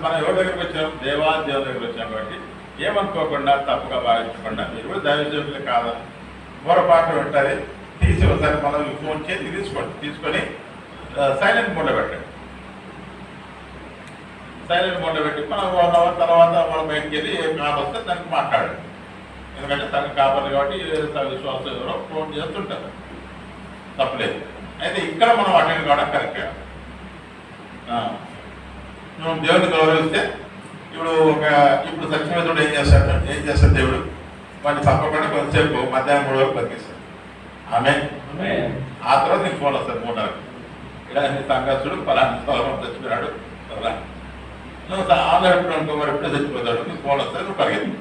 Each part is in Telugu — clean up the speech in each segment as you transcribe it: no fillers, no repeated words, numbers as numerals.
మనం ఎవరి దగ్గరికి వచ్చాం? దేవాదేవుల దగ్గరికి వచ్చాం కాబట్టి ఏమనుకోకుండా తప్పుగా భావించకుండా మీరు కూడా దైవజనులు కాదని పొరపాటు ఉంటుంది తీసి ఒకసారి మనం ఫోన్ చేసి తీసుకొని సైలెంట్ మోడ్లో పెట్టండి. సైలెంట్ మోడ్లో పెట్టి మనం 1 అవర్ తర్వాత మనం బయటికి వెళ్ళి ఏం కాల్ వస్తే దానికి మాట్లాడండి. ఎందుకంటే తనకు కాపాడు కాబట్టి విశ్వాసం ఎవరో ఫోన్ చేస్తుంటారు, తప్పలేదు. అయితే ఇక్కడ మనం అటెండ్ కావడం కరెక్ట్. నువ్వు దేవుడిని గౌరవిస్తే ఇప్పుడు సత్యవేదుడు ఏం చేస్తాడు దేవుడు వాడిని తప్పకుండా కొంతసేపు మధ్యాహ్నం 3 వరకు బతికిస్తాడు. ఆమె ఆ తర్వాత నీకు ఫోన్ వస్తుంది 3:30 ఇలా నీ సంఘర్షుడు పలానా స్థలం చచ్చిపోయాడు నువ్వు ఆన్లైన్ పెట్టుకో, మరి ఎప్పుడే చచ్చిపోతాడు నీకు ఫోన్ వస్తుంది, నువ్వు పరిగెత్తి.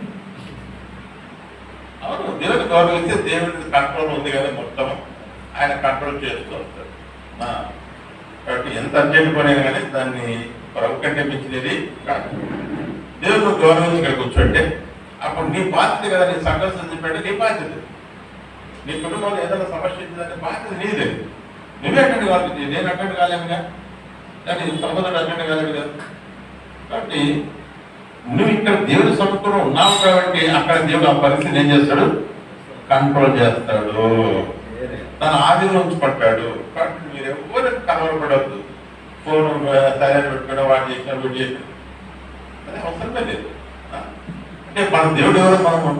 అవును, దేవుడిని గౌరవిస్తే దేవుడి కంట్రోల్ ఉంది కదా, మొత్తం ఆయన కంట్రోల్ చేస్తూ వస్తాడు. కాబట్టి ఎంత అర్జెంట్ పనైనా కానీ దాన్ని ప్రభు కంటే మించినది కాదు. దేవుడు గౌరవించి ఇక్కడ కూర్చోంటే అప్పుడు నీ బాధ్యత కదా, నీ సంఘర్షణ చెప్పాడు నీ బాధ్యత. నీ కుటుంబంలో ఏదైనా సమస్య వచ్చిందంటే బాధ్యత నీదే. నువ్వే అటెండ్ కాదు, నేను అటెండ్ కాలేనుగా, కానీ సహోదరుడు అటెండ్ కాలేదు కదా. కాబట్టి నువ్వు ఇక్కడ దేవుడి సముఖంలో ఉన్నావు కాబట్టి అక్కడ దేవుడు ఆ పరిస్థితిని ఏం చేస్తాడు? కంట్రోల్ చేస్తాడు, తన ఆధీనంలో ఉంచుకుంటాడు. కాబట్టి మీరు ఎవరికి కలవరపడవద్దు. ఫోన్ సైలెంట్ పెట్టుకుని వాడు చేసిన వీడు చేసిన అదే అవసరమే లేదు. అంటే మన దేవుడు ఎవరో మనము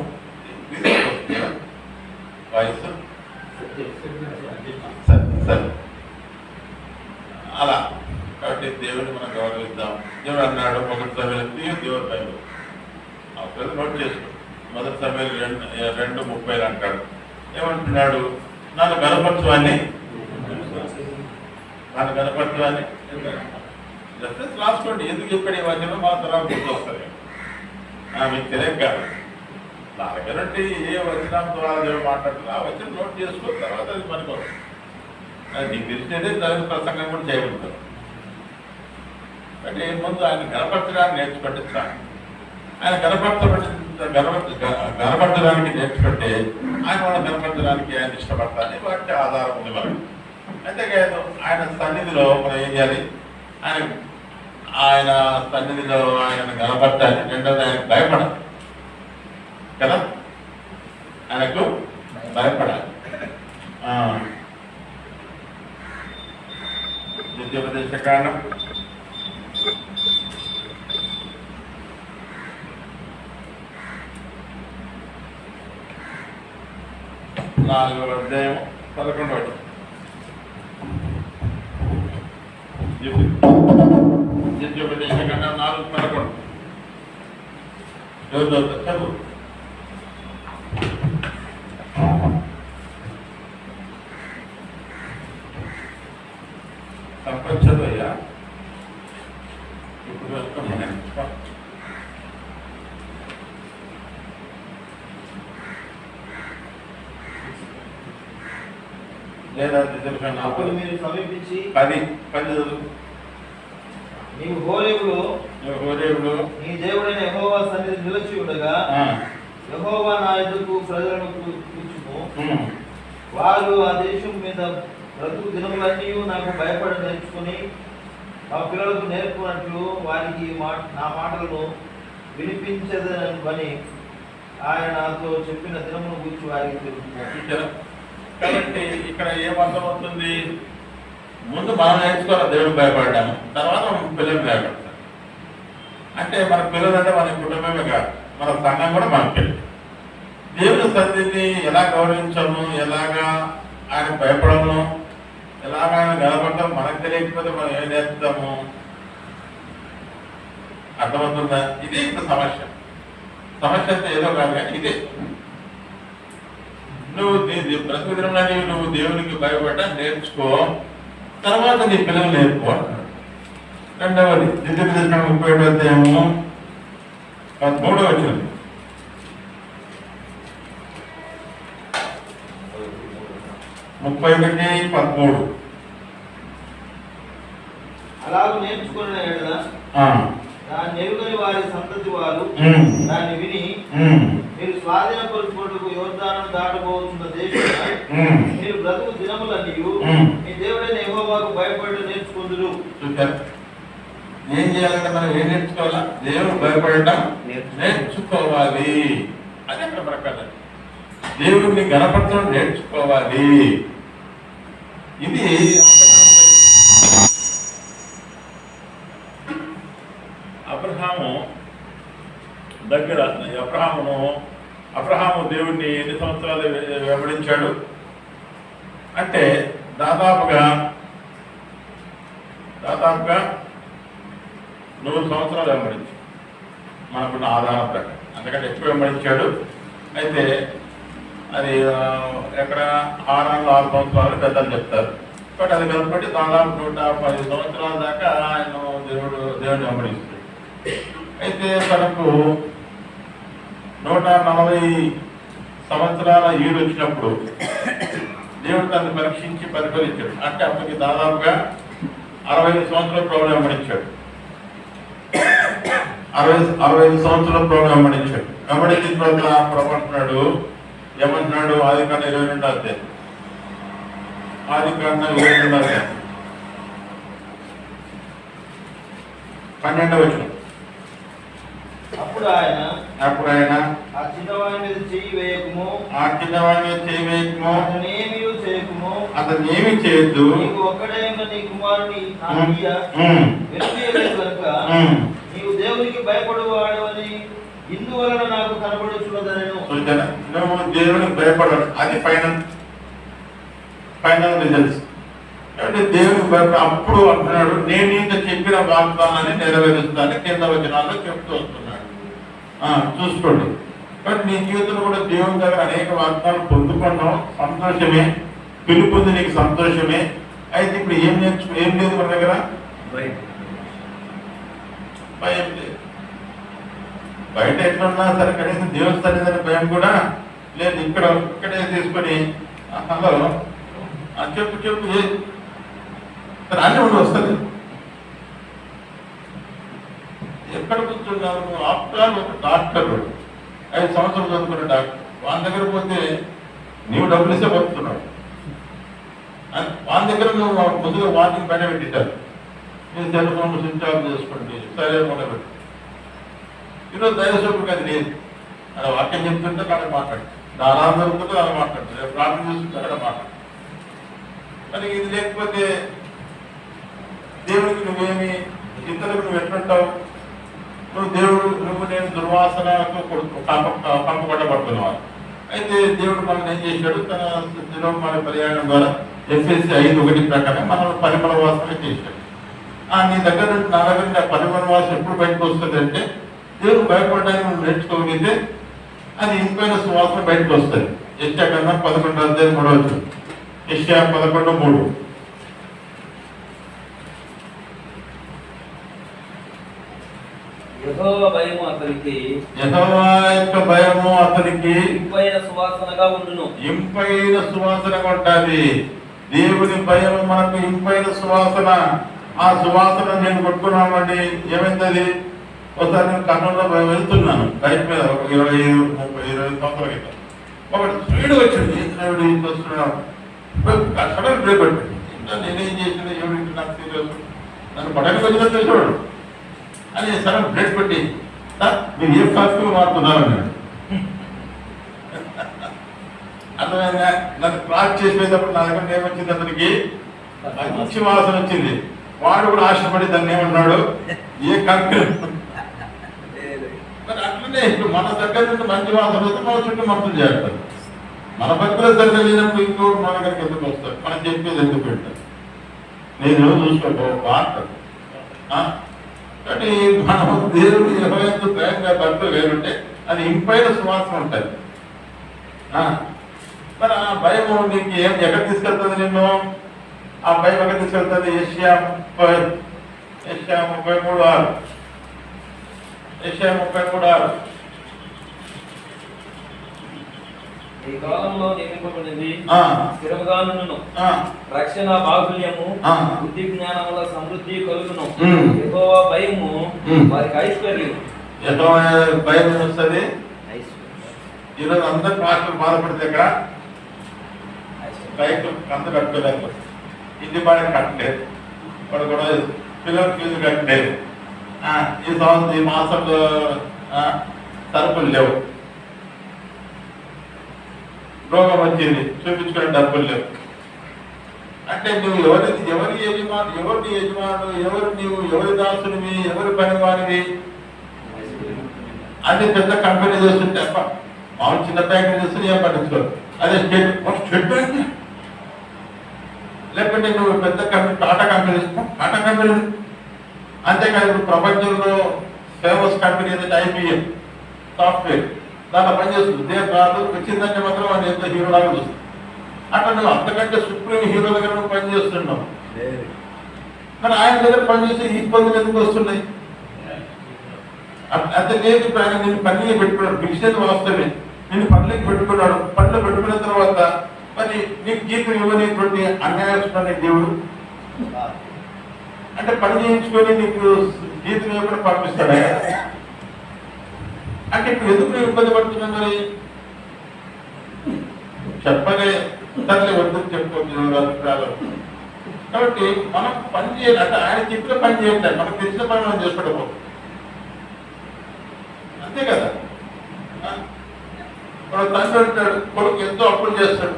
వయసు సరే అలా. కాబట్టి దేవుడిని మనం గౌరవిద్దాం. దేవుడు అన్నాడు 1 సమయాలు దేవుడు బైబిల్ అవసరం నోట్ చేసుకో. 1 సమయాలు 2:30 అంటాడు. ఏమంటున్నాడు? నన్ను గణపరచువాన్ని జస్టిస్ రాసుకోండి. ఎందుకు చెప్పాడు ఈ వాక్యంలో మా తర్వాత గుర్తు వస్తుంది. మీకు తెలియక కాదు, నా దగ్గర ఏ వచనం ద్వారా దేవుడు మాట్లాడుతున్నా ఆ వచనం నోట్ చేసుకో, తర్వాత అది మనకు నీకు తెలిసినదే దాని ప్రసంగం కూడా చేయగలుగుతాం. అంటే ముందు ఆయన గణపరచడానికి నేర్చుకుంటే చాలు. ఆయన గణపరచడానికి నేర్చుకుంటే ఆయన వాళ్ళ గణపరచడానికి ఆయన ఇష్టపడతానని వాటి ఆధారం ఉంది మనకు. అంతేకాదు ఆయన సన్నిధిలో మనం ఏం చేయాలి? ఆయన సన్నిధిలో ఆయన గణపరచాలి. రెండోది ఆయనకు భయపడాలి కదా, ఆయనకు భయపడాలి. ద్వితీయోపదేశ కాండం 4వ అధ్యాయం 11వ వచనం. ద్వితీయోపదేశ కాండం 4:11 చదువు. సంపచ్చదు అయ్యా. ఇప్పుడు లేదా అప్పుడు మీరు సమీపించి 10 నీవు హోరేబులో నీ దేవుడైన యెహోవా సన్నిధి నిలిచి ఉండగా యెహోవా నా ఎదుకు ప్రజలను కూర్చుము. వారు ఆ దేశం మీద బ్రతుకు దినములన్నీ నాకు భయపడ నేర్చుకుని మా పిల్లలకు నేర్పునట్లు వారికి నా మాటలను వినిపించదని ఆయన నాతో చెప్పిన దినమును గురించి వారికి తెలుసు. కాబట్టి ఇక్కడ ఏమర్థమవుతుంది? ముందు మనం నేర్చుకోవాలి దేవుడు భయపడ్డాము, తర్వాత మన పిల్లలు భయపడతాం. అంటే మన పిల్లలు అంటే మన కుటుంబమే కాదు, మన సంఘం కూడా మన పిల్లలు. దేవుని సన్నిధిని ఎలా గౌరవించాము, ఎలాగా ఆయన భయపడము, ఎలాగ ఆయన నిలబడతాం మనకు తెలియకపోతే మనం ఏం నేర్పుతాము? అర్థమవుతుందా? ఇది ఇప్పుడు సమస్య అంటే ఏదో కాదు కానీ ఇదే. నువ్వు బ్రతుకు దినంలో నువ్వు దేవునికి భయపడ్డా నేర్చుకో, తర్వాత నీ పిల్లలు నేర్చుకో. రెండవది ద్వితీయోపదేశ 37వ అధ్యాయము 13వ వచనం. అలాగూ నేర్చుకున్న దాన్ని ఎరుగని వారి సంతతి వారు దాన్ని విని మీరు స్వాధీనపరుచుకోవటకు యోర్దాను దాటబోతున్న దేశంలో మీరు బ్రతుకు దినములన్నీ మీ దేవుడైన యెహోవాకు భయపడి నేర్చుకుందురు. ఏం చేయాలంటే మనం ఏం నేర్చుకోవాలా? దేవుడు భయపడటం నేర్చుకోవాలి. అది అక్కడ ప్రకారం దేవుడిని గణపడటం నేర్చుకోవాలి. ఇది అబ్రహాము దగ్గర అబ్రహాము దేవుడిని ఎన్ని సంవత్సరాలు వెంబడించాడు అంటే దాదాపుగా 100 సంవత్సరాలు వెంబడించాడు మనకున్న ఆధారం ప్రకారం. అందుకంటే ఎక్కువ వెంబడించాడు. అయితే అది ఎక్కడ 6 సంవత్సరాలు పెద్దలు చెప్తారు. బట్ అది కనుబట్టి దాదాపు 110 సంవత్సరాల దాకా ఆయన దేవుడిని వెంబడిస్తాడు. అయితే తనకు 140 సంవత్సరాల ఈడు వచ్చినప్పుడు దేవుడు తనను పరీక్షించి పరిపాలించాడు. అంటే అప్పటికి దాదాపుగా 65 సంవత్సరాల ప్రభువు వెంబడించాడు. 65 సంవత్సరాల ప్రభువు వెంబడించాడు. వెంబడించిన తర్వాత ప్రభు అంటున్నాడు, ఏమంటున్నాడు? ఆదికాండం 22వ అధ్యాయం. ఆదికాండం 22వ అధ్యాయం 12వ వచనం. అప్పుడు ఆయన ఆ చిన్నవాని మీద చెయ్యి వేయకుము, అతనేమి చేయొద్దు, నీకు ఒక్కడే ఉన్న నీ కుమారుని వెనుకలేదు కనుక నీవు దేవునికి భయపడువాడవని ఇందువలన నాకు కనబడుచున్నదనెను. నువ్వు దేవునికి భయపడవు. అది ఫైనల్ రిజల్ట్స్. అంటే దేవునికి భయపడ అప్పుడు అంటున్నాడు, నేను ఇంత చెప్పిన వాగ్దానాన్ని నెరవేరుస్తానని కింద వచనాల్లో చెప్తూ వస్తున్నాడు. చూసుకోండి. బట్ నీ జీవితంలో కూడా దేవుని దగ్గర అనేక వాగ్దానాలు పొందుకున్నాం, సంతోషమే. పిలుపుంది నీకు, సంతోషమే. అయితే ఇప్పుడు ఏం లేదు మన దగ్గర? భయం లేదు. బయట ఎట్లున్నా సరే కనీసం దేవుని సన్నిధిని భయం కూడా లేదు. ఇక్కడే తీసుకొని హలో చెప్పు అన్నీ ఉండి వస్తుంది. ఎక్కడ కూర్చున్నావు? ఆఫ్టర్ ఒక డాక్టర్ 5 సంవత్సరాలు చదువుకున్న డాక్టర్, వాళ్ళ దగ్గర పోతే నీవు డబ్బులు ఇస్తే బతుకుతున్నాడు. వాళ్ళ దగ్గర నువ్వు ముందుగా వాకింగ్ బయట పెట్టింటారు. నేను సెల్ ఫోన్ స్విచ్ ఆఫ్ చేసుకోండి, సరే మొదలుపెట్టి. ఈరోజు దైవసేవకుడికి అది లేదు. అలా వాక్యం చెప్తుంటే అక్కడ మాట్లాడు, దారాలు దొరుకుతుంటే అలా మాట్లాడు, ప్రార్థన చేస్తుంటే అక్కడ మాట్లాడు. మరి ఇది లేకపోతే దేవుడికి నువ్వేమి, ఇతరులకు నువ్వు ఎట్లుంటావు? నేను దుర్వాసనకు పంపబడబడుతున్నావు. అయితే దేవుడు మనల్ని ఏం చేశాడు? తన దినోమాన పర్యాణం ద్వారా ఎఫ్ఎస్సి 5:1 ప్రకారం మనం పరిమళ వాసన చేశాడు. నీ దగ్గర నుండి నా దగ్గర నుండి ఆ పరిమళ వాసన ఎప్పుడు బయటకు వస్తుంది అంటే దేవుడు భయపడడానికి నువ్వు నేర్చుకోగలిగితే అది ఇంపైన సువాసన బయటకు వస్తుంది. యెషయా గ్రంథం 11వ అధ్యాయం 3వ వచనం. యెషయా 11:3. యెహోవా భయము అతనికి ఇంపైన సువాసనగా ఉండును. ఇంపైన సువాసనగా ఉంటుంది. దేవుని భయం మనకు ఇంపైన సువాసన. ఆ సువాసన నేను కొట్టుకున్నామండి. ఏమైంది? ఒకసారి నేను కర్నూలులో వెళ్తున్నాను బైక్ మీద, 25-30-20 సంవత్సరాల క్రితం. ఒకటి స్పీడ్ వచ్చింది. వస్తున్నాడు, సడన్ బ్రేక్ పెట్టింది. నేనేం చేసిన ఎవరికి నాకు సీరియస్, నన్ను పడకి వచ్చినట్టు చూడు అని సడన్ బ్రేక్ పెట్టి, సార్ మీరు ఏ ఫాస్ట్గా మారుతున్నారు అన్నాడు. అర్థమైందా? నన్ను క్రాస్ చేసేటప్పుడు నా దగ్గర ఏమొచ్చింది? అతనికి మంచి వాసన వచ్చింది. వాడు కూడా ఆశపడి దాన్ని ఏమన్నాడు, ఏ కంపెనీ. మరి అట్లనే ఇప్పుడు మన దగ్గర నుండి మంచి వాసన వస్తే మన చుట్టూ మొత్తం చేస్తారు. మన భక్తుల దగ్గర లేనప్పుడు ఇంకోటి మన దగ్గరికి ఎందుకు వస్తారు? మనం చెప్పేది ఎందుకు పెట్టారు? నేను చూసుకోవాలి. కాబట్టి మనం దేవుడు ఎంత భయంగా భక్తులు లేకుంటే అది ఇంపైన సువాసన ఉంటుంది. మరి ఆ భయం నీకు ఎక్కడ తీసుకెళ్తుంది? నిన్ను ఆ భయం ఎక్కడ తీసుకెళ్తుంది? యెషయా 33:6. యెషయా 33:6. ఈ కాలంలో నియమింపబడినది స్థిరముగా నుండును. రక్షణ బాహుల్యము బుద్ధి జ్ఞానముల సమృద్ధి కలుగును. యెహోవా భయము వారికి ఐశ్వర్యం. యెహోవా భయం వస్తుంది. ఈరోజు అందరు పాస్టర్లు బాధపడితే ఇక్కడ బైక్ అంత కట్టుకోలేకపోతే, ఇంటి బాగా కట్టలేదు, వాడు కూడా పిల్లల ఫీజు కట్టలేదు, ఈ సంవత్సరం ఈ మాసంలో సరుకులు లేవు, రోగం వచ్చింది, చూపించుకునే డబ్బులు లేవు అంటే నువ్వు ఎవరి యజమానుడు, ఎవరు నీవు, ఎవరి దాసునివి, ఎవరి పనివానివి? అదే పెద్ద కంపెనీ చేస్తుంటే మామూలు చిన్న ఫ్యాక్టరీ చేస్తుంది ఏం పట్టించుకోరు. అదే స్టేట్ బ్యాంక్, లేకపోతే నువ్వు పెద్ద కంపెనీ టాటా కంపెనీ అంతేకాదు. ఇప్పుడు ప్రపంచంలో ఫేమస్ కంపెనీ ఏదంటే IBM సాఫ్ట్వేర్, దాంట్లో పనిచేస్తుంది. దేని రాదు వచ్చిందంటే మాత్రం వాడు ఎంత హీరోలాగా చూస్తుంది. అట్లా నువ్వు అంతకంటే సుప్రీం హీరో దగ్గర నువ్వు పనిచేస్తున్నావు, కానీ ఆయన దగ్గర పనిచేస్తే ఈ ఇబ్బందులు ఎందుకు వస్తున్నాయి? అంతే లేదు. ఇప్పుడు ఆయన నేను పనిలో పెట్టుకున్నాడు, బిజినెస్ వాస్తవమే, నేను పనులకి పెట్టుకున్నాడు. పనులు పెట్టుకున్న తర్వాత మరి నీకు జీతం ఇవ్వనేటువంటి అన్యాయస్తున్న దేవుడు అంటే పని చేయించుకొని నీకు జీతం ఇవ్వకుండా పంపిస్తాడా? అంటే ఇప్పుడు ఎందుకు ఇబ్బంది పడుతున్నా? మరి చెప్పలే సర్లే వద్దు చెప్పుకోవాలి. కాబట్టి మనం పని చేయాలి అంటే ఆయన చెప్పిన పని చేయండి, మనకు తెలిసిన పని మనం చేసుకోవడం అంతే కదా. వాడు తండ్రి అంటాడు, కొడుకు ఎంతో అప్పులు చేస్తాడు,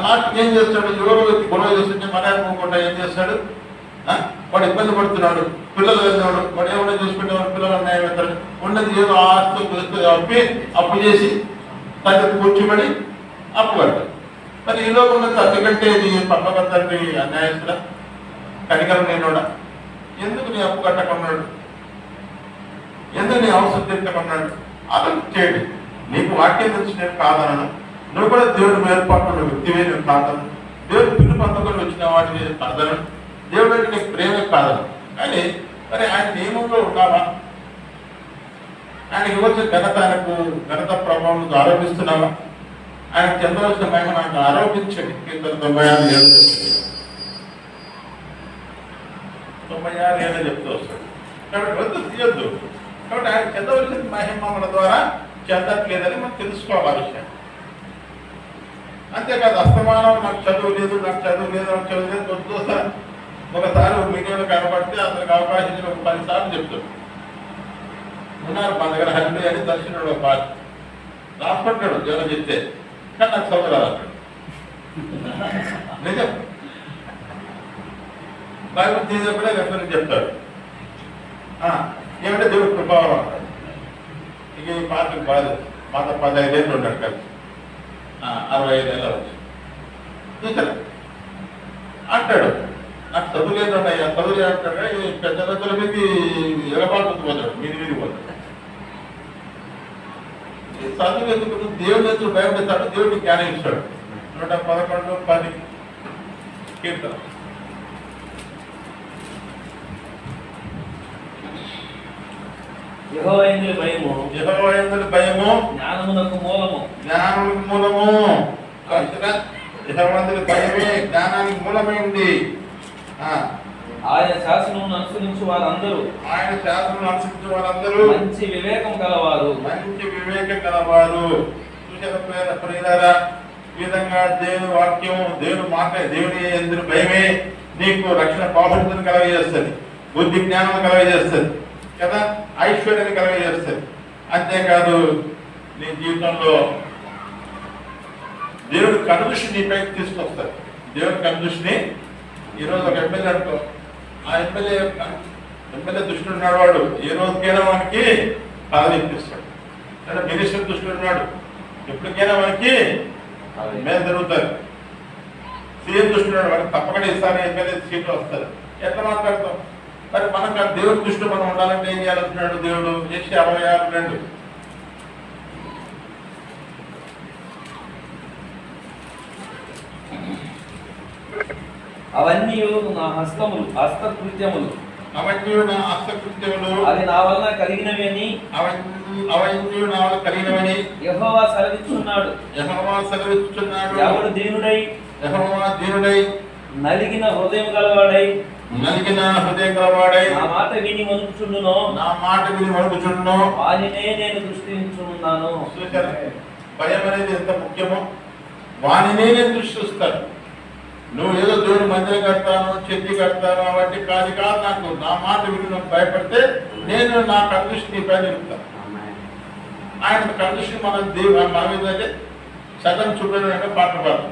లాస్ట్ ఏం చేస్తాడు? ఎవరో వచ్చి గొడవ చేస్తుంటే మన అనుకోకుండా ఏం చేస్తాడు? వాడు ఇబ్బంది పడుతున్నాడు, పిల్లలు వెళ్ళినాడు, వాడు ఏమైనా చూసుకునేవాడు, పిల్లలు అన్యాయం పెడతాడు, ఉన్నది ఏదో ఆస్తులు అప్పు చేసి తండ్రి కూర్చోబడి అప్పు కట్టాడు. మరి ఈలో ఉన్న తండ్రి కంటే నీ పక్క తండ్రి అన్యాయస్తుడా, కనికరం లేనోడా? ఎందుకు నీ అప్పు కట్టకున్నాడు? ఎందుకు నీ అవసరం తీర్చకున్నాడు? ఆలోచించేయండి. నీకు వాక్యం తెలిసి నేను కాదనను, నువ్వు కూడా దేవుడు ఏర్పాటు వ్యక్తివే నేను కాదను, దేవుడు పిల్లు పంతకొని వచ్చిన వాటిని నేను కాదను, దేవుడు అంటే నీకు ప్రేమే కాదను. కానీ మరి ఆయన నియమంలో ఉన్నావా? ఆయనకి ఇవ్వాల్సిన ఘనత ప్రభావం నువ్వు ఆరోపిస్తున్నావా? ఆయనకు చెందవలసిన మహిమ నాకు ఆరోపించండి. 96 చెప్తూ వస్తాడు. కాబట్టి వద్దు తీయొద్దు. కాబట్టి ఆయన చెందవలసిన మహిమ మన ద్వారా చెందట్లేదని మనం తెలుసుకోవాలి విషయం. అంతేకాదు అస్తమానం నాకు చదువు లేదు వద్దు సార్. ఒకసారి మీడియాలో కనబడితే అతనికి అవకాశం ఇచ్చిన 10 సార్లు చెప్తాడు. ఉన్నారు మా దగ్గర హండ్రీ అని దర్శనుడు ఒక పాట రాసుకుంటాడు, జనం చెప్తే, కానీ నాకు చదువు రాదు. నిజం. బైబిల్ తీసేప్పుడే రెఫరెన్స్ చెప్తాడు. ఏమంటే దేవుడు కృపావరం అంటాడు. ఇక ఈ పాటకు బాధ మాతో 15 ఏళ్ళు ఉన్నాడు కలిసి, 65 ఏళ్ళు వచ్చి చూసారా అంటాడు. నాకు చదువు లేదు అయ్యా, చదువు లేదు అంటాడు. ఈ పెద్ద పెద్దల మీద ఎగపాటు పోతాడు, మీది పోతాడు. చదువు ఎందుకు? దేవుడు ఎందుకు భయపడతాడు? దేవుడికి జ్ఞానం ఇస్తాడు. 111, 10 కీర్తన. యెహోవా యందు భయము జ్ఞానమునకు మూలము. యెహోవా యందు భయమే జ్ఞానానికి మూలమైంది. ఆయన శాసనమును అనుసరించు వారందరూ మంచి వివేకం కలవారు. చూసారా ప్రియులారా, ఈ విధంగా దేవుని వాక్యం, దేవుని మాట, దేవుని యందు భయమే నీకు రక్షణ బాహుళ్యతను కలగజేస్తుంది, బుద్ధి జ్ఞానం కలగజేస్తుంది కదా, ఐశ్వర్యాన్ని కలగజేస్తుంది. అంతేకాదు నీ జీవితంలో దేవుడి కనుదృష్టి నీ పైకి తీసుకొస్తారు. దేవుడి కనుదృష్టిని ఈరోజు ఒక ఎమ్మెల్యే అనుకో, ఆ ఎమ్మెల్యే దృష్టి ఉన్నాడు, వాడు ఏ రోజుకైనా మనకి పదవి ఇప్పిస్తాడు. అంటే మినిస్టర్ దృష్టి ఉన్నాడు, ఎప్పటికైనా మనకి మేలు జరుగుతారు. సీఎం దృష్టి ఉన్నాడు, వాడికి తప్పకుండా ఇస్తాను ఎమ్మెల్యే సీట్లు వస్తారు. ఎట్లా మాట్లాడతాం? మరి మనకు ఆ దేవుడి దృష్టిలో మనం ఉండాలంటే ఏం చేయాలంటున్నాడు దేవుడు? యెషయా 56:2. అవన్నీ నా హస్తకృత్యములు అవి నా వలన కలిగినవి అని యెహోవా సెలవిస్తున్నాడు. ఎవడు దీనుడై నలిగిన హృదయం గలవాడై నా మాట విని వణుకుచుండునో వానినే నేను దృష్టించున్నాను. భయం అనేది ఎంత ముఖ్యమో వానినే నేను దృష్టిస్తాను. నువ్వు ఏదో దేవుడు మందిరం కడతాను, చెట్టి కడతాను, అవన్నీ కాదు నాకు నా మాట విని నువ్వు భయపడితే నేను నా కన్విషన్ నీ పైన చెప్తాను. ఆయన కన్విషన్ మన మీద అంటే సగం చూడడానికి పాట పాడు.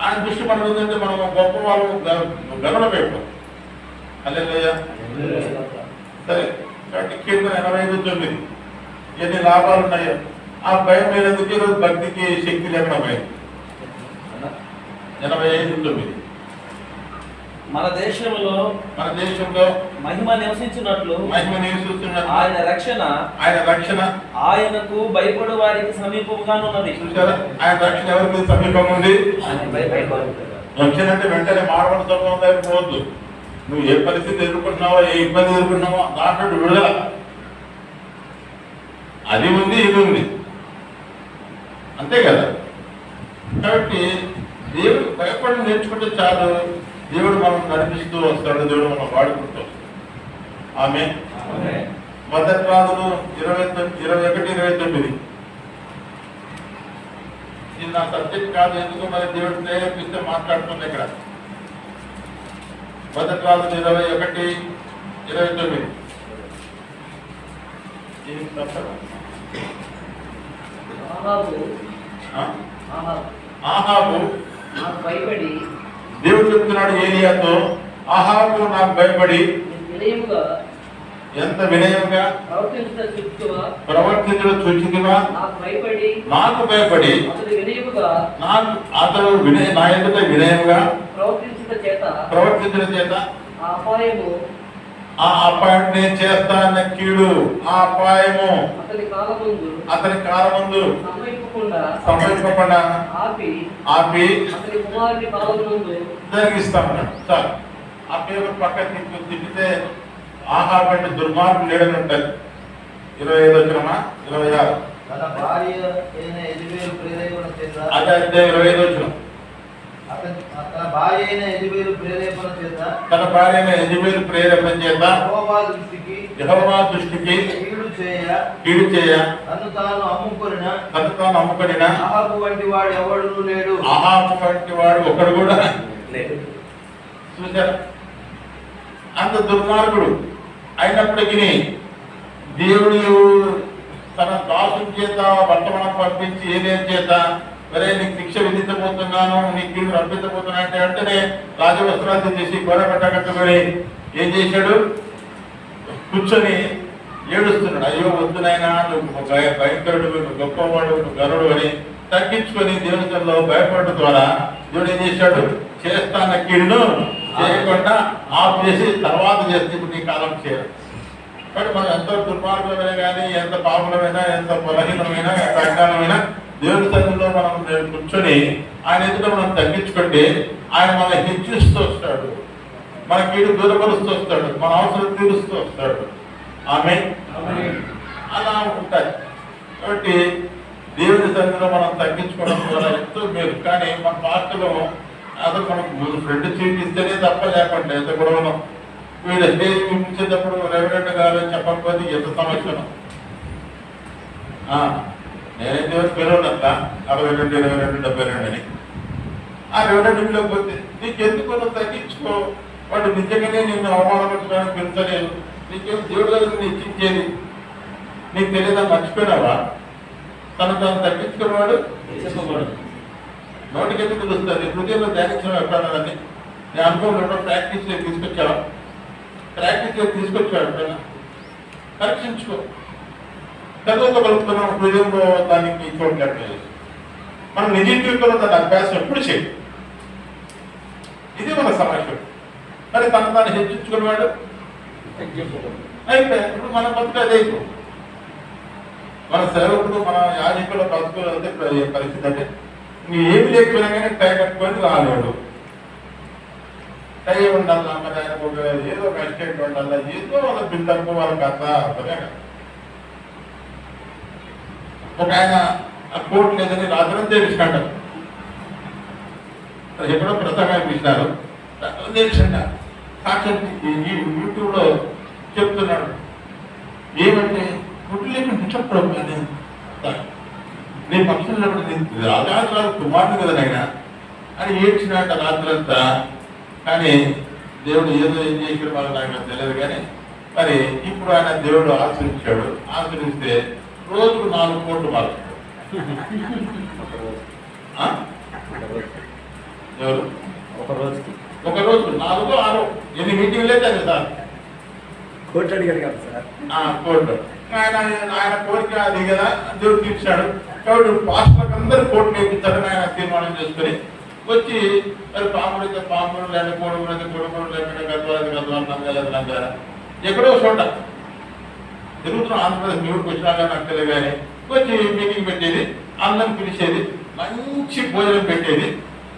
ఆయన దృష్టి మన ఏంటంటే మనం గొప్ప వాళ్ళు గర్వపైపోతాం. హల్లెలూయా. సరే, కాబట్టి కీర్తన 85:9 ఎన్ని లాభాలు ఉన్నాయో ఆ భయం లేనందుకు ఈరోజు భక్తికి శక్తి లేకుండా భయం. 85:9 మన దేశంలో మహిమ నివసించినట్లు ఆయన రక్షణ ఆయనకు భయపడు వారికి సమీపంగానున్నది. చూసారా, ఆయన రక్షణ ఎవరికి సమీపంగా ఉంది? రక్షణ అంటే వెంటనే మానవుడి సంబంధం పోవద్దు. నువ్వు ఏ పరిస్థితి ఎదుర్కొంటున్నావో, ఏ ఇబ్బంది ఎదుర్కొంటున్నావో దాంట్లో విడుదల అది ఉంది, ఇది ఉంది, అంతే కదా. కాబట్టి దేవుడు భయపడి నేర్చుకుంటే చాలు. దేవుడు మనం నడిపిస్తూ వస్తాడు, దేవుడు మనం వాడుకుంటూ వస్తాడు. ఆమె మొదటి రాజులు 21:29. ఇది నా సబ్జెక్ట్ కాదు, ఎందుకు మరి దేవుడు ప్రేరేపిస్తే మాట్లాడుతుంది ఇక్కడ. మొదటి రాజులు 21:29. ఆహాబు భయపడి దేవుడు చెప్తున్నాడు ఏలియాతో, ఆహాబు నాకు భయపడి ఎంత వినయంగా ప్రవర్తించడం చూచితివా, నాకు భయపడి అతడు నా ఎదుట వినయంగా ప్రవర్తించడం చేత ఆ అపాయం నేను చేస్తాన్న కీడు, ఆ అపాయము అతని కాలమందు సంభవించకుండా ఆపి జరిగిస్తామన్నాడు. సార్ ఆ పేరు పక్క తిప్పితే ఆహాబు అంటే దుర్మార్గుడు లేడని ఉంటారు. 25 వచ్చినమా 26 తన భార్య అయిన యెజబెలు ప్రేరేపణ చేత అదే 25 వచ్చిన తన భార్య అయిన యెజబెలు ప్రేరేపణ చేత యెహోవా దృష్టికి కీడు చేయ తను తాను అమ్ముకొనిన అహాబు వంటి వాడు ఒకడు కూడా లేడు. చూసారా, అంత దుర్మార్గుడు అయినప్పటికీ దేవుడు తన దాసుని చేత వర్తమానం పంపించి ఏదేం చేత మరే నీకు శిక్ష విధించబోతున్నాను, నీకు కీడు రప్పించబోతున్నా అంటే వెంటనే రాజవస్త్రాలు చేసి గొర్రె కట్టుకొని ఏం చేశాడు? కూర్చొని ఏడుస్తున్నాడు. అయ్యో వద్దునైనా, నువ్వు భయంకరుడు, నువ్వు గొప్పవాడు, నువ్వు గరుడు అని తగ్గించుకొని దేవునిలో భయపడటం ద్వారా దేవుడు ఏం చేశాడు? చేస్తాన్న కీడును చేయకుండా ఆఫ్ చేసి తర్వాత చేస్తే ఇప్పుడు నీ కాలం చేయాలి. కాబట్టి మనం ఎంత దుర్మార్గమైనా కానీ, ఎంత పాపులమైనా, ఎంత బలహీనమైనా, ఎంత అజ్ఞానమైనా దేవుని సన్నిధిలో మనం కూర్చొని ఆయన ఎదుట మనం తగ్గించుకుంటే ఆయన మన హెచ్చిస్తూ వస్తాడు, మన కీడు దూరపరుస్తూ వస్తాడు, మన అవసరం తీరుస్తూ వస్తాడు. ఆమె అలా ఉంటాయి. కాబట్టి దేవుని సన్నిధిలో మనం తగ్గించుకోవడం ద్వారా ఎంతో మేలు. కానీ మన పార్టీలో అసలు మనకు ఫ్రెండ్ సీట్ ఇస్తేనే తప్ప లేకుండా ఎంత గొడవను. వీళ్ళు స్టేజ్ ఇచ్చేటప్పుడు రెవరెంట్ గారు చెప్పకపోతే ఎంత సమస్యను. నేనైతే పిలవనంత 62, 22, 72 అని. ఆ రెవరెంట్ పోతే నీకు ఎందుకు తగ్గించుకో, వాడు నిజంగానే నిన్ను అవమానపరచడానికి పెంచలేదు, నీకేం దేవుడు గారు నిన్ను ఇచ్చించేది నీకు తెలియదా? మర్చిపోయినావా? తను తగ్గించుకున్నవాడు నోటికి ఎందుకు తెలుస్తుంది? హృదయంలో ధ్యానించడం ఎప్పుడన్నాడని నేను అనుకోవడం ప్రాక్టీస్ తీసుకొచ్చావా? ప్రాక్టీస్ తీసుకొచ్చాడు ఎప్పుడైనా? పరీక్షించుకో. చదువుకోగలుగుతున్నాం హృదయంలో దానికి చూడలేదు. మనం నిజ జీవితంలో దాని అభ్యాసం ఎప్పుడు చేయాలి. ఇది మన సమస్య. మరి తను హెచ్చించుకునేవాడు అయితే ఇప్పుడు మన బతుకు అదే. మన సేవకుడు, మన యాజకులు బతుకులంటే పరిస్థితి అంటే ఏమి లేకపోయినా కానీ టై కట్టుకొని రాలేడు. టై ఉండాలా, మరి ఆయనకు ఏదో ఒక అసిస్టెంట్ ఉండాలా, ఏదో వాళ్ళ బిల్డప్ వాళ్ళ కథ అర్థమే కదా. ఒక ఆయన ఆ కోర్టు లేదని రాత్రంతా తెలిసినాడు. ఎక్కడో ప్రసంగానికి ఇచ్చినారు, తెలిసిండ సాక్షి యూట్యూబ్లో చెప్తున్నాడు. ఏమంటే గుడ్లు లేకుండా చెప్పడం నీ పక్షులు రాజారాజు కుమారుడు కదా నాయన అని ఏడ్చినట్ట రాత్రంతా. కానీ దేవుడు ఏదో ఏం చేసిన వాళ్ళు నాకు తెలియదు. కానీ మరి ఇప్పుడు ఆయన దేవుడు ఆశ్రయించాడు. ఆశ్రయిస్తే రోజుకు 4 కోట్లు మారుస్తాడు. ఎవరు ఒక రోజు 4 6 ఎన్ని మీటింగ్లు అయితే అది సార్ కోర్టు అడిగాడు కదా సార్. కోర్టు ఆయన కోరిక అది కదా దేవుడు తీర్చాడు. కాబట్టి పాస్టర్లకు అందరూ కోర్టు నేర్పించాలని ఆయన తీర్మానం చేసుకుని వచ్చి మరి పాముడు అయితే పాముడు లేదా కొడుకులు అయితే కొడుకులు లేకపోతే గద్వాలు ఎక్కడో చోట తిరుగుతున్న ఆంధ్రప్రదేశ్ న్యూడికి వచ్చినా కానీ నాకు తెలియదు కానీ వచ్చి మీటింగ్ పెట్టేది, అందరిని పిలిచేది, మంచి భోజనం పెట్టేది,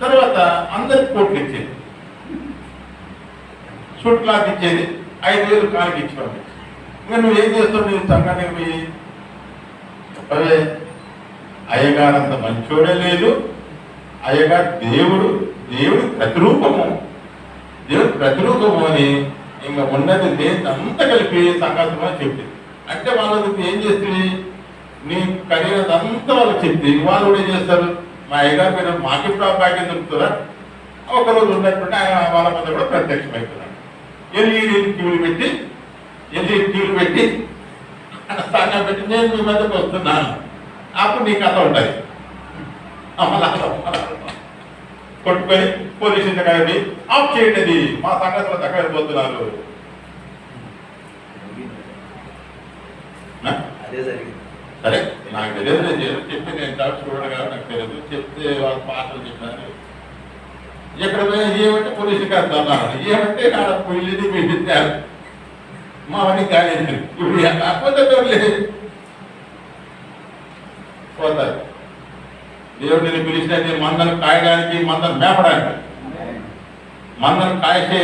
తర్వాత అందరికి కోట్లు ఇచ్చేది, సూట్ క్లాత్ ఇచ్చేది, 5,000 కాలికి ఇచ్చి పంపించి. ఇంకా నువ్వేం చేస్తావు? నీ సంఘానికి పోయి చెప్పవే అయ్యగారంత మంచోడే లేదు, అయ్యగారు దేవుడి ప్రతిరూపము, దేవుడి ప్రతిరూపము అని ఇంకా ఉన్నది దేని అంతా కలిపి సంఘాత్మగా చెప్పింది. అంటే వాళ్ళకి ఏం చేస్తుంది? నీ కలిగినదంతా వాళ్ళకి చెప్తే వాళ్ళు కూడా ఏం చేస్తారు? మా అయ్యగారు మీరు మాకెప్పుడు ఆ భాగ్యం దొరుకుతుందా? ఒకరోజు ఉన్నటువంటి ఆయన వాళ్ళ మీద కూడా ప్రత్యక్షమైపోతున్నాడు. ఎల్ఈడి టీవీలు పెట్టి స్థానం పెట్టి నేను మీ మధ్యకు వస్తున్నాను, అప్పుడు నీ కథ ఉంటుంది. కొట్టుకొని పోలీసు దగ్గర ఆఫ్ చేయండి, మా సంగతిలో దగ్గర పోతున్నారు. సరే నాకు తెలియదు, నేను చెప్పి నేను చూడడం కాబట్టి నాకు తెలియదు. చెప్తే వాళ్ళ పాటలు చెప్పాను. ఎక్కడ పోయినా ఏమంటే పోలీసు కాదు ఏమంటే నా పొయ్యిది పెట్టారు మా అవన్నీ కాలేదు. ఇప్పుడు కాకపోతే పోతారు. దేవుడిని పిలిచిన మందను కాయడానికి, మందను మేపడానికి, మందను కాయచే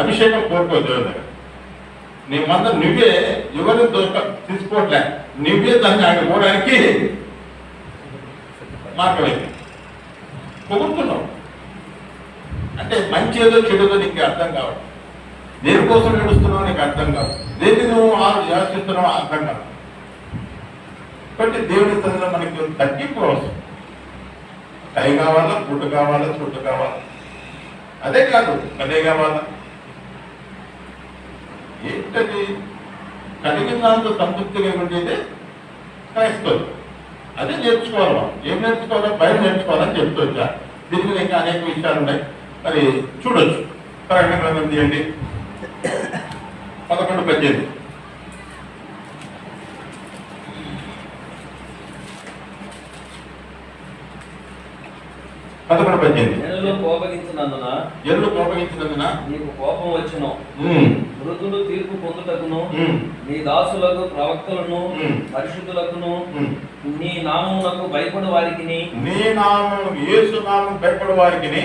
అభిషేకం కోరుకో దేవుడి దగ్గర. నీ మందను నువ్వే ఎవరిని తీసుకోవట్లే, నువ్వే దాన్ని అక్కడ పోవడానికి మార్గమైంది. పొగుడుతున్నావు అంటే మంచి ఏదో చెడుదో నీకు అర్థం కావాలి. దేనికోసం నడుస్తున్నావు నీకు అర్థం కాదు, దేన్ని నువ్వు ఆలోచిస్తున్నావు అర్థం కాదు. కాబట్టి దేవుడి స్థలంలో మనకి తగ్గింపు అవసరం. కై కావాలా, గుడ్డు కావాలా, చుట్టు కావాలా, అదే కాదు అదే కావాలా. ఏంటది? కలిగిన దాంతో సంతృప్తిగా ఉండేదే క్రైస్తవులు. అదే నేర్చుకోవాలి. ఏం నేర్చుకోవాలో బయట నేర్చుకోవాలని చెప్తూ దీని మీద ఇంకా అనేక విషయాలు ఉన్నాయి. మరి చూడొచ్చు. ప్రకటన గ్రంథం తీయండి 11:18. ఎల్లు కోపగించినందున నీకు కోపం వచ్చును. మృతులు తీర్పు పొందుటకును నీ దాసులకు ప్రవక్తలను పరిశుద్ధులకును నీ నామమునకు భయపడు వారికి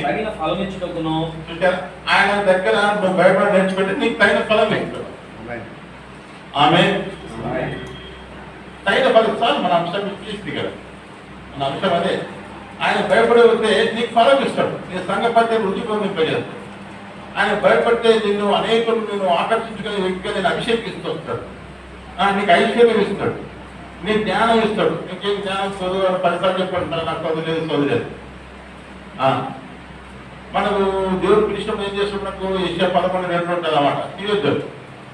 తగిన ఫలం ఇచ్చుటకును. ఆయన దగ్గర నువ్వు భయపడి నేర్చుకుంటే నీకు తగిన ఫలం ఇస్తాడు. ఆమె తగిన ఫలిస్తాను. మన అంశం ఇస్తుంది కదా, మన అంశం అదే. ఆయన భయపడి వస్తే నీకు ఫలం ఇస్తాడు, నీ సంఘపత్య వృద్ధి పొందింపజేస్తాడు. ఆయన భయపడితే నిన్ను అనేకులు నేను ఆకర్షించుకునే వ్యక్తిగా నేను అభిషేకిస్తూ వస్తాడు. నీకు ఐశ్వర్యం ఇస్తాడు, నీ జ్ఞానం ఇస్తాడు. నీకేం జ్ఞానం చదువు 10 సార్లు చెప్పంటారు, నాకు చదువులేదు. మనకు దేవుడు పిలిచినప్పుడు ఏం చేస్తున్నప్పుడు యెషయా 11:2 ఉంటుంది అన్నమాట. తీయొద్దు.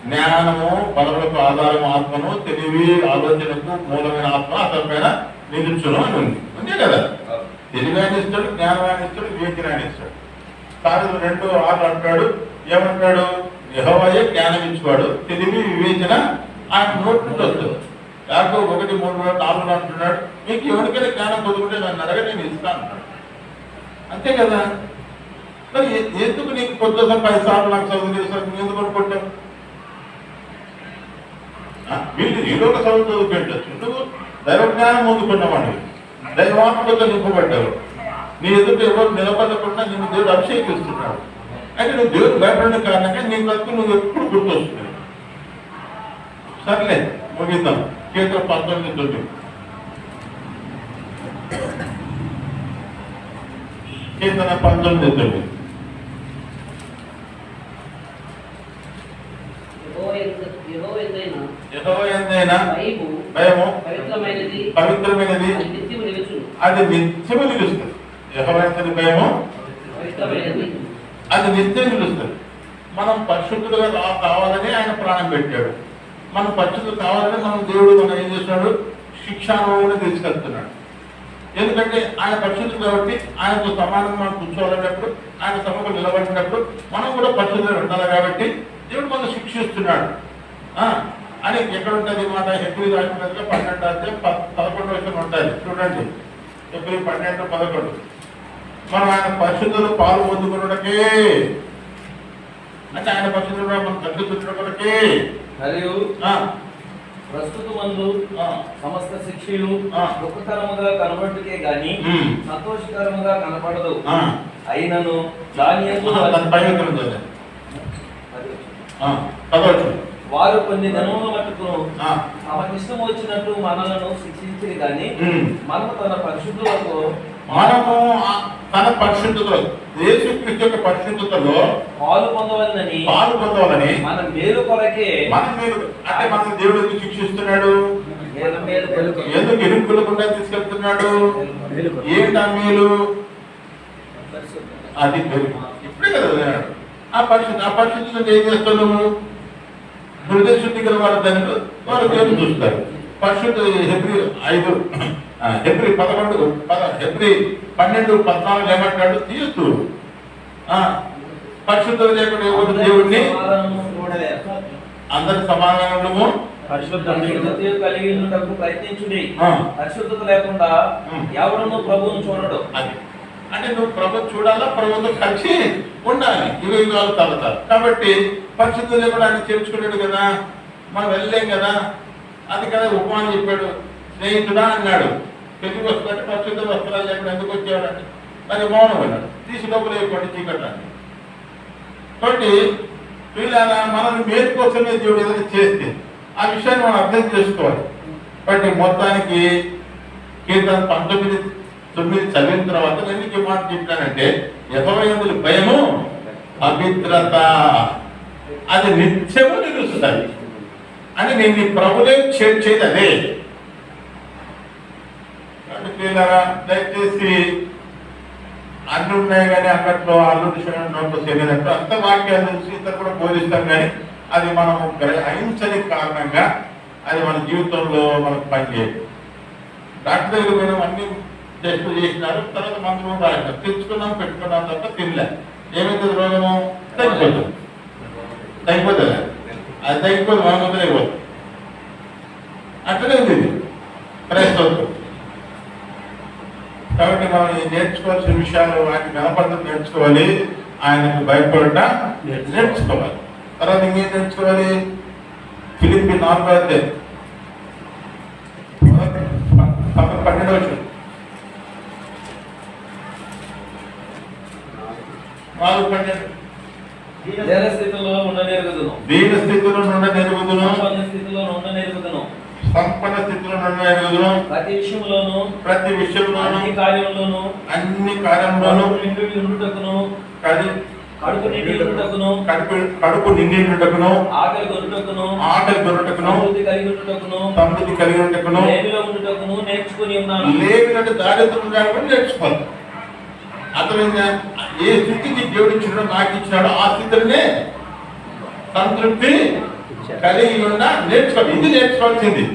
జ్ఞానము బలములకు ఆధారం ఆత్మను, తెలివి ఆలోచనకు మూలమైన ఆత్మ అతనిపైన నిలుచును అని ఉంది. అంతే కదా? తెలివి ఆయన ఇస్తాడు, జ్ఞానం ఆయన ఇస్తాడు, వివేచన ఆయన ఇస్తాడు. సామెతలు 2:6 అంటాడు. ఏమంటాడు? యెహోవాయే జ్ఞానం ఇచ్చేవాడు, తెలివి వివేచన ఆయన నోటి నుండి వస్తుంది. యాకోబు 1:3-4 అంటున్నాడు, మీకు ఎవరికైనా జ్ఞానం పొందుకుంటే నన్ను అడగ, నేను ఇస్తాను అంటాడు. అంతే కదా? మరి ఎందుకు నీకు పొద్దున 10 సార్లు నాకు చదువు ఎందుకు అనుకుంటావు? వీళ్ళు ఏదో ఒక చదువు పెట్టచ్చు. నువ్వు దైవ జ్ఞానం పొందుకున్నవాడు, దైవాత్మతో నింపబడ్డావు. నీ ఎదుట ఎవరు నిలబడకుండా నిన్ను దేవుడు అభిషేకిస్తున్నాడు. అయితే నువ్వు దేవుడు భయపడిన కారణంగా నీ బ్రతుకు నువ్వు ఎప్పుడు గుర్తొస్తున్నావు. సర్లే ముగిద్దాం. కీర్తన 19:9. కీర్తన 19:9. భయము పవిత్రమైనది, అది నిత్యము నిలుస్తుంది. యెహోవా యందు భయము అది నిత్యం నిలుస్తుంది. మనం పరిశుద్ధులుగా కావాలని ఆయన ప్రాణం పెట్టాడు. మనం పరిశుద్ధులు కావాలని మనం దేవుడు మనం ఏం చేస్తున్నాడు, శిక్షానుభవాన్ని తీసుకెళ్తున్నాడు. ఎందుకంటే ఆయన పరిశుద్ధులు కాబట్టి ఆయనతో సమానంగా మనం కూర్చోవాలన్నప్పుడు, ఆయన సభకు నిలబడినప్పుడు మనం కూడా పరిశుద్ధులు ఉండాలి కాబట్టి దేవుడు మనం శిక్షిస్తున్నాడు అని ఎక్కడ ఉంటుంది మాట. హెబ్రీ రాసినట్టుగా 12:11 ఉంటుంది చూడండి. హెబ్రీ 12:11 మనం ఆయన పరిశుద్ధులు పాలు పొందుకున్నకే, అంటే ఆయన పరిశుద్ధులు మనం తగ్గుతున్నకే మరియు ప్రస్తుత మందు సమస్త శిక్షలు దుఃఖకరముగా కనబడుటకే గాని సంతోషకరముగా కనపడదు. అయినను దాని వారు కొన్ని దినముల మట్టుకు తమకిష్టం వచ్చినట్టు మనలను శిక్షించింది కానీ మనము తన పరిశుద్ధులకు తన పరిశుద్ధతలో యేసుక్రీస్తు యొక్క పరిశుద్ధతలో పాలు పొందవాలని మన మేలు కొరకే అంటే మన దేవుడు ఎందుకు శిక్షిస్తున్నాడు, ఎందుకు ఇరుక్కులకుండా తీసుకెళ్తున్నాడు, ఏంటా మేలు, అది ఇప్పుడే కదా ఆ పరిశుద్ధత ఏం చేస్తావు, హృదయ శుద్ధి గల వారు దాన్ని వారు దేవుడు చూస్తారు. పరిశుద్ధ హెబ్రీ 12:14 ఏమంటాడు, తీయొద్దు పరిశుద్ధత లేకుండా ఎవరు దేవుడిని అందరి సమాధానము కలిగి ప్రయత్నించుడి. పరిశుద్ధత లేకుండా ఎవడను ప్రభువును చూడడు. అది అంటే నువ్వు ప్రభు చూడాలా, ప్రభుత్వం కలిసి ఉండాలి, ఇవి తగ్గుతారు. కాబట్టి పరిశుద్ధత లేకుండా ఆయన చేర్చుకున్నాడు కదా, మనం వెళ్ళలేం కదా. అది కదా ఉపమానం చెప్పాడు, స్నేహితుడా అన్నాడు, పెళ్లికి వస్తుందంటే పరిశుద్ధ వస్త్రాలు లేకుండా ఎందుకు వచ్చేవాడంటే మరి మౌనం అన్నాడు, తీసి డబ్బులు వేయకుండా చీకట్టాన్ని. కాబట్టి వీళ్ళ మనల్ని మేలు కోసమే దేవుడు ఏదైనా చేస్తే ఆ విషయాన్ని మనం అర్థం చేసుకోవాలి. కాబట్టి మొత్తానికి కీర్తన 19:9 చదివిన తర్వాత ఎందుకు మాట చెప్పానంటే యెహోవా యందు భయము పవిత్రత అది నిత్యము నిలుస్తుంది అని నేను నీ ప్రభులే చేర్చేది అదే. దయచేసి అన్ని ఉన్నాయి కానీ అన్నట్లో అల్లుడి నోట్లో తెలియనట్టు అంత వాక్యాలు ఇతరు కూడా బోధిస్తాం కానీ అది మనము గ్రహించని కారణంగా అది మన జీవితంలో మనకు పనిచేయదు. డాక్టర్ దగ్గర పోయినాం, అన్ని టెస్టులు చేసినారు, తర్వాత మందులు రాసినారు, తెచ్చుకున్నాం పెట్టుకున్నాం తప్ప తినలే. ఏమైతే రోగము తగ్గిపోతుంది, అది తగ్గిపోదు, మన ముందు అయిపోతుంది. అట్లనే ఉంది ఇది క్రైస్తవులు. కాబట్టి మనం నేర్చుకోవాల్సిన విషయాలు ఆయన గణపద్ధతి నేర్చుకోవాలి, ఆయనకు భయపడట నేర్చుకోవాలి. తర్వాత ఇంకేం నేర్చుకోవాలి, ఫిలిప్పీ 4:12 దీన స్థితిలో ఉండనేరుగుదును, సంపన్న స్థితిలో ఉండనేరుగుదును, ప్రతి విషయంలోను అన్ని కార్యంలోను కడుపు నిండి ఉండుటకును, ఆకలి కొనుటకును, సమృద్ధి కలిగి ఉండుటకును, లేవినట్టు దారిద్ర్యం లేకుండా నేర్చుకోవాలి. అతను ఏ స్థితికి దేవుడు ఇచ్చినాడో నాకు ఇచ్చినాడో ఆ స్థితినే సంతృప్తి కలిగి ఉన్నా నేర్చుకోవాలి. ఇది నేర్చుకోవాల్సింది.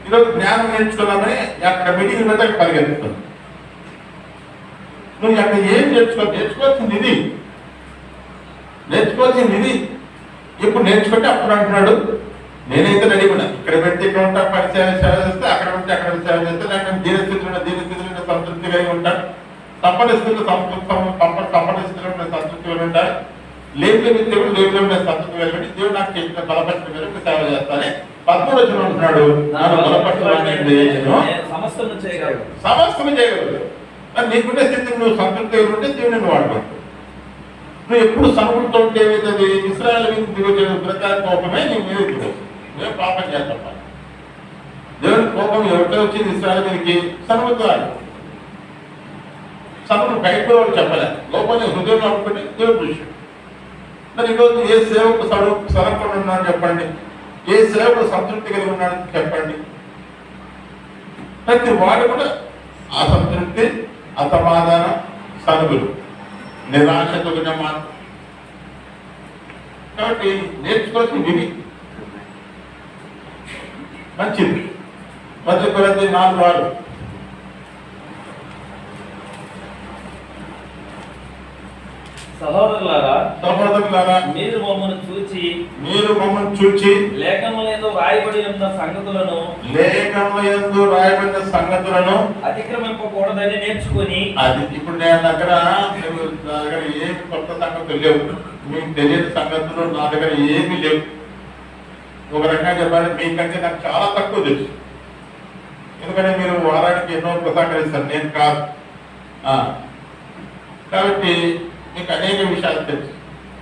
ఈరోజు జ్ఞానం నేర్చుకున్నామని అక్కడ మీటింగ్ పెడితే పరిగెత్తుతుంది. నువ్వు అక్కడ ఏం నేర్చుకోవాల్సింది ఇది, ఇప్పుడు నేర్చుకుంటే అప్పుడు అంటున్నాడు నేనైతే రెడీ ఉన్నా, ఇక్కడ పెడితే ఇక్కడ ఉంటా, పని సేవ చేస్తే అక్కడ ఉంటే అక్కడ సేవ చేస్తే, లేకపోతే దీనస్థితిలో సంతృప్తి కలిగి ఉంటాను, సంపద స్థితిలో సంతృప్తి ఉంటాయి, లేబుల సంతృప్తి కలిగి దేవుడు నాకు చేసిన బలపరిచిన మేరకు సేవ చేస్తానే 13 అంటున్నాడు, నన్ను బలపరచు సమస్తము చేయగలడు. నీకుండే స్థితిని నువ్వు సంతృప్తి కలిగి ఉంటే దేవుడు నువ్వు వాడుకుంటావు. నువ్వు ఎప్పుడు సమృద్ధితో ఉంటే ఏమైతుంది, ఇశ్రాయేలు మీద దిగొచ్చిన ప్రకారం కోపమే నీ మీద దిగొచ్చు, నువ్వే పాపం చేస్తావు. దేవుని కోపం ఎవరితో వచ్చింది ఇశ్రాయేలు మీదకి, సమృద్ధి బయట వాళ్ళు చెప్పలే, లోపల హృదయంలో అనుకుంటే దేవుడు చూశాడు. మరి ఈరోజు ఏ సేవకు సరఫరా ఉన్నాడు చెప్పండి, ఏ సేవకు సంతృప్తి కలిగి ఉన్నాడు చెప్పండి. ప్రతి వాడు కూడా అసంతృప్తి, అసమాధానం, సనుగులు, నిరాశతో కాబట్టి నేర్చుకోవాల్సింది ఇది మంచిది. 1 కొరింథీ 4:6 సహోదరులారా మీరు మమ్మల్ని చూచి లేఖనములందు రాయబడి ఉన్న సంగతులను అతిక్రమింపకూడదని నేర్చుకొని అది ఇప్పుడు నేను దగ్గర ఏమి కొత్త సంగతులు లేవు, మీకు తెలియని సంగతులు నా దగ్గర ఏమీ లేవు. ఒక రకంగా చెప్పాలి, మీకంటే నాకు చాలా తక్కువ తెలుసు. ఎందుకంటే మీరు వారానికి ఎన్నో సహకరిస్తారు, నేను కాదు. కాబట్టి మీకు అనేక విషయాలు తెలుసు,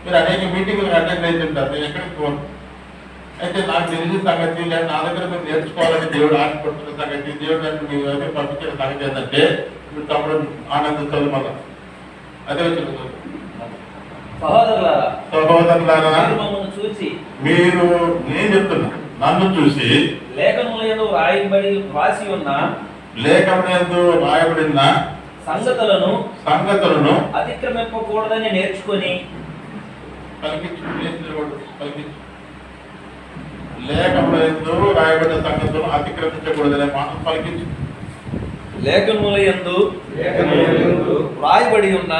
మీరు అనేక మీటింగ్లు అటెండ్ అవుతుంటారు, నేను ఎక్కడికి పోను. అయితే నాకు తెలిసిన సంగతి లేదా నా దగ్గర మీరు నేర్చుకోవాలని దేవుడు ఆశపడుతున్న సంగతి, దేవుడు నన్ను మీ దగ్గర పంపించిన సంగతి ఏంటంటే మీరు తమ్ముడు ఆనందించాలి. మళ్ళా అదే వచ్చిన సహోదరులారా మీరు నేను చెప్తున్నా, నన్ను చూసి లేఖనములందు రాయబడిన సంగతులను అతిక్రమింపకూడదని నేర్చుకొని లేఖనములందు రాయబడిన సంగతులను అతిక్రమించకూడదనే మాట పలికించు. లేఖనములందు రాయబడి ఉన్న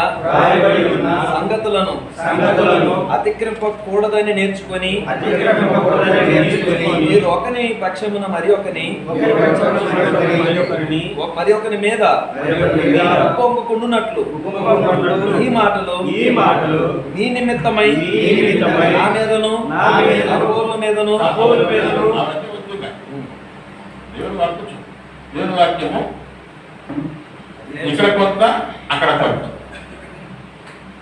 సంగతులను అతిక్రమింపకూడదని నేర్చుకొని మీరు ఒకని పక్షమున మరి ఒకని మీద పొంగుకుండునట్లు ఈ మాటలు మీ నిమిత్తమై నా మీదను అపోల మీదను దేవుని వాక్యము ఇక్కడ కొంత అక్కడ కొంత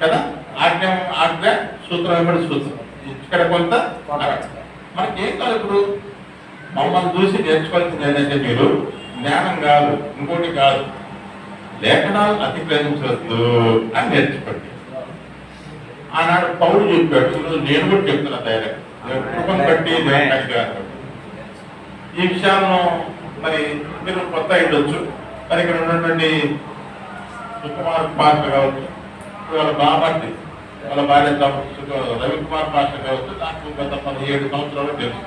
కదా, ఆజ్ఞ సూత్రం వెంబడి సూత్రం, ఇక్కడ కొంత మనకి ఏం కాదు. ఇప్పుడు మమ్మల్ని చూసి నేర్చుకోవాల్సింది ఏంటంటే మీరు జ్ఞానం కాదు, ఇంకోటి కాదు, లేఖనాలు అతిక్రమించవద్దు అని నేర్చుకోండి. ఆనాడు పౌరుడు చెప్పాడు, ఈరోజు నేను కూడా చెప్తున్నా తయారు కృపను బట్టి ఈ విషయాలను మరి మీరు కొత్త అయ్యొచ్చు. మరి ఇక్కడ ఉన్నటువంటి సుకుమార్ పాస్టర్ కావచ్చు, వాళ్ళ బామర్ది వాళ్ళ భార్య రవికుమార్ పాస్టర్ కావచ్చు, నాకు గత 17 సంవత్సరాలు తెలుసు.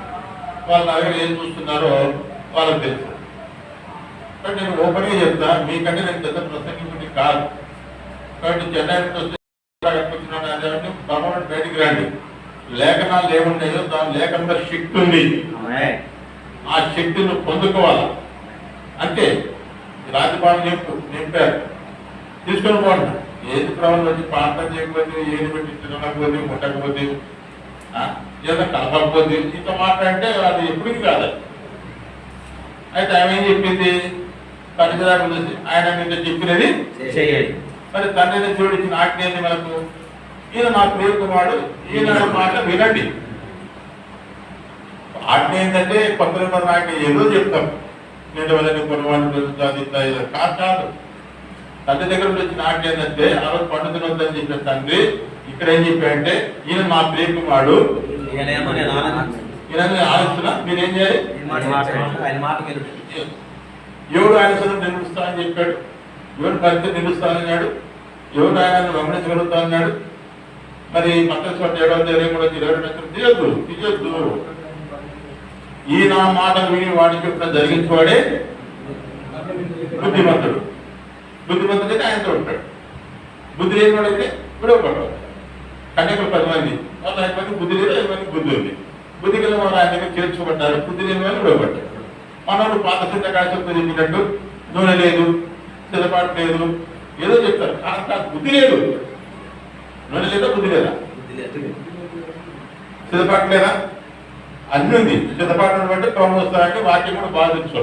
వాళ్ళ దగ్గర ఏం చూస్తున్నారో వాళ్ళకి తెలుసు. కాబట్టి నేను ఓపెన్గా చెప్తా, మీకంటే నేను పెద్ద ప్రసంగించుకుంటే కాదు. కాబట్టి చెన్నై వచ్చినాను గవర్నమెంట్ బయటికి రండి, లేఖనాలు ఏమున్నాయో దాని లేఖనంలో శక్తి ఉంది, ఆ శక్తిని పొందుకోవాలి. అంటే రాజభవన్ నింపారు, తీసుకొని పోండి. ఏది ప్రభుత్వం వచ్చి ప్రార్థన చేయకపోతే, ఏది పెట్టి తినకపోతే, ముట్టకపోతే, ఏదో కలపకపోతే ఇంత మాట్లాడితే అది ఎప్పటికీ కాదు. అయితే ఆమె ఏం చెప్పింది, పరిచయాలు చూసి ఆయన మీద చెప్పినది చేయండి. మరి తండ్రిని జోడించిన ఆజ్ఞ ఏంది మనకు, ఈయన నా ప్రియ కుమారుడు, ఈయన మాట వినండి. ఆజ్ఞ ఏంటంటే కొత్త ఆజ్ఞ ఏదో చెప్తాం, నేను వాళ్ళని కొనవాడిని పెరుగుతుంది కాదు. తండ్రి దగ్గర వచ్చిన ఆజ్ఞ ఏంటంటే ఆ రోజు పండు తినొద్దని చెప్పిన తండ్రి ఇక్కడ ఏం చెప్పాడంటే ఈయన మా ప్రియ కుమారుడు, ఈయన ఆలోచన మీరేం చేయాలి, ఎవడు ఆయన నిలుస్తా అని చెప్పాడు, ఎవరు పరిస్థితి నిలుస్తానన్నాడు, ఎవరు ఆయన గమనించగలుగుతా అన్నాడు. మరి మత 7:23 తీయొద్దు. ఈ నా మాటలు విని వాడికి చెప్పిన జరిగించేవాడే బుద్ధిమంతుడు. బుద్ధిమంతుడైతే ఆయనతో ఉంటాడు, బుద్ధి లేని వాడైతే విడవపడ్డాడు. కన్యకులు 10 మంది, వాళ్ళు 5 మంది బుద్ధి లేదు, 5 మంది బుద్ధి ఉంది. బుద్ధి కలిగిన వాళ్ళు ఆయన దగ్గర చేర్చుకుంటారు, బుద్ధి లేని వాళ్ళు విడవపడ్డారు. మనోడు పాత సిద్ధకాశంతో చెప్పినట్టు నూనె లేదు, సిద్ధపాటు లేదు, ఏదో చెప్తారు. కాదు, బుద్ధి లేదు. నూనె లేదా, బుద్ధి లేదా, సిద్ధపాటు లేదా, అన్నీ ఉంది. సిద్ధపాటు బట్టి క్రమం వస్తారంటే వాక్యం కూడా బాగా తెలుసు,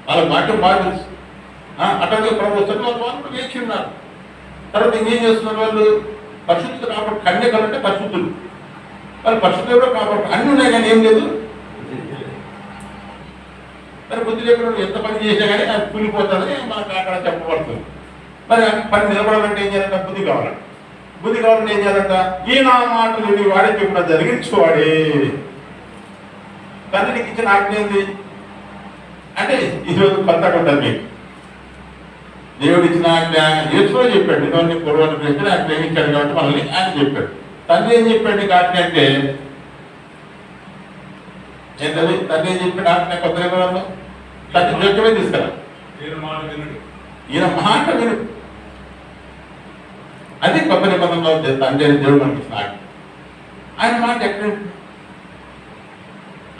వాళ్ళ వాక్యం బాగా తెలుసు. అట్లాగే క్రమం వస్తారు, వాళ్ళు కూడా వేచి ఉన్నారు. తర్వాత ఇంకేం చేస్తున్నారు వాళ్ళు, పరిశుద్ధులు కాబట్టి కన్యకలు అంటే పరిశుద్ధులు, వాళ్ళు పరిశుద్ధులు కూడా కాబట్టి అన్నీ ఉన్నాయి కానీ ఏం లేదు. మరి బుద్ధి లేకుండా ఎంత పని చేసినా కానీ అది కూలిపోతుందని మనకు అక్కడ చెప్పబడుతుంది. మరి పని నిలబడాలంటే ఏం చేయాలంట, బుద్ధి కావాలంట. బుద్ధి కావాలంటే ఏం చేయాలంట, ఈ నా మాటలు నీ వాడే చెప్పిన జరిగించుకోవాడే. తండ్రికి ఇచ్చిన ఆజ్ఞ ఏంది అంటే ఈరోజు కొత్తగా ఉంటుంది మీకు. దేవుడు ఇచ్చిన ఆజ్ఞ యేసులో చెప్పాడు, ఇవన్నీ పూర్వాన్ని ప్రేమించాడు, ఆయన ప్రేమించాడు కాబట్టి మనల్ని ఆయన చెప్పాడు. తండ్రి ఏం చెప్పండి కాటినంటే ఏంటది? తండ్రి ఏం చెప్పి కాటిన కొత్త నిబంధనలో తండ్రి జోక్యమే తీసుకురా, ఈయన మాట విను. అది కొత్త నిబంధనలో తండ్రి అని దేవుడు మనకి ఇచ్చిన ఆజ్ఞ. ఆయన మాట ఎక్కడ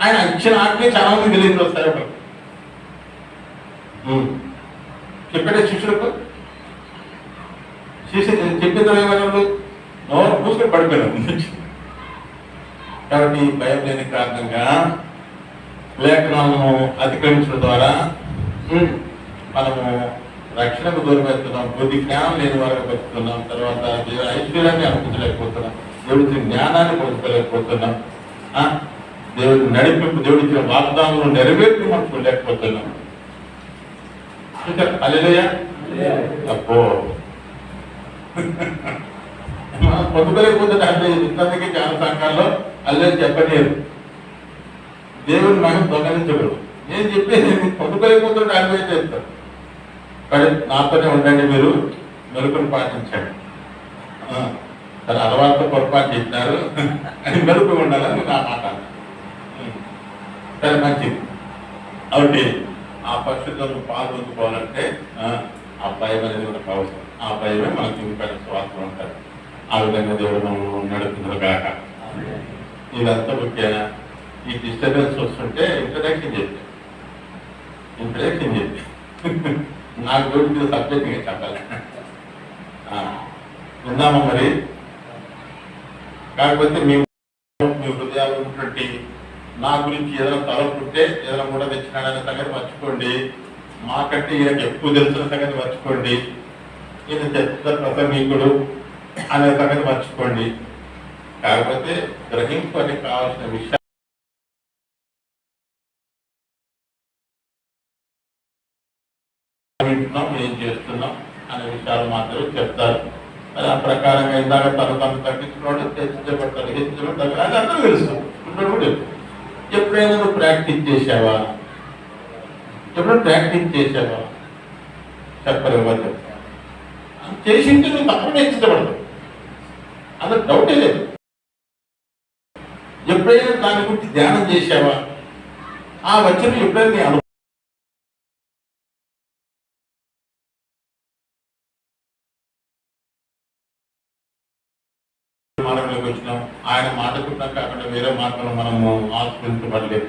ఆయన ఇచ్చిన ఆజ్ఞ చాలా మంది తెలియదు వస్తాయి ఒకరు చెప్పే శిష్యులకు చెప్పిన ఏమన్నారు? నోరు పూసుకొని పడిపోయినారు. కాబట్టి భయం లేని కారణంగా లేఖనాలను అతిక్రమించడం ద్వారా మనము రక్షణకు దూరం వేస్తున్నాం, బుద్ధి జ్ఞానం లేని వారికి బతుకుతున్నాం, తర్వాత దేవుని ఐశ్వర్యాన్ని అనుభవించలేకపోతున్నాం, దేవుడి జ్ఞానాన్ని పొందుకోలేకపోతున్నాం, దేవుడి నడిపింపు, దేవుడి ఇచ్చిన వాగ్దానాలను నెరవేర్పు మనం చూడలేకపోతున్నాం. హల్లెలూయా. అబ్బో పొందుకోలేకపోతే అంటే ఇంతమందికి చాలా సంఘాల్లో అల్లే చెప్పలేరు, దేవుని మనం దొంగలించగలరు. నేను చెప్పేది పొందుకోలేకపోతుంటే అల్లే చేస్తాను. కానీ నాతోనే ఉండండి, మీరు మెలుకుని పాటించండి. తన అలవాటుతో పొరపాటు చేసినారు అని మెలుపు ఉండాలని నా మాట. సరే, మంచిది. కాబట్టి ఆ పరిస్థితులను పాల్గొందుకోవాలంటే ఆ భయం అనేది మనకు అవసరం. ఆ భయమే మనకు ఇంపైన స్వార్థం ఉంటారు. ఆ విధంగా దేవుడు మనం నడుపుతున్నారు కాక. ఇదంతా ముఖ్యంగా ఈ డిస్టర్బెన్స్ వస్తుంటే ఇంట్రడక్షన్ చెప్పి నాకు దేవుడికి సబ్జెక్ట్ చెప్పాలి. విన్నామా మరి? కాకపోతే మీ హృదయాలు ఉన్నటువంటి నా గురించి ఏదైనా తలపుంటే ఏదైనా కూడా తెచ్చినాడనే సంగతి మర్చిపోండి. మాకంటే ఈయనకి ఎక్కువ తెలిసిన సంగతి మర్చిపోండి. ఈయన చెత్త ప్రసంగికుడు అనే సంగతి మర్చిపోండి. కాకపోతే గ్రహింపుకి కావాల్సిన విషయాలు వింటున్నాం, ఏం చేస్తున్నాం అనే విషయాలు మాత్రమే చెప్తారు. మరి ఆ ప్రకారంగా ఇందాక తను తగ్గించుకోవడం, హెచ్చించబడతారు, హెచ్చించబడతారు, అది అందరూ తెలుసు. కూడా ఎప్పుడైనా నువ్వు ప్రాక్టీస్ చేసావా? ఎప్పుడైనా ప్రాక్టీస్ చేసావా? చెప్పరు. ఎవరు చేసింటే నువ్వు తప్పకుండా హెచ్చించబడతావు, అందులో డౌటే లేదు. ఎప్పుడైనా దాని గురించి ధ్యానం చేసావా? ఆ వచ్చిన ఎప్పుడైనా నీ అనుభవం మార్గంలోకి వచ్చినాం. ఆయన మాటకున్నా కాకుండా వేరే మార్గంలో మనము ఆస్పదించబడలేదు.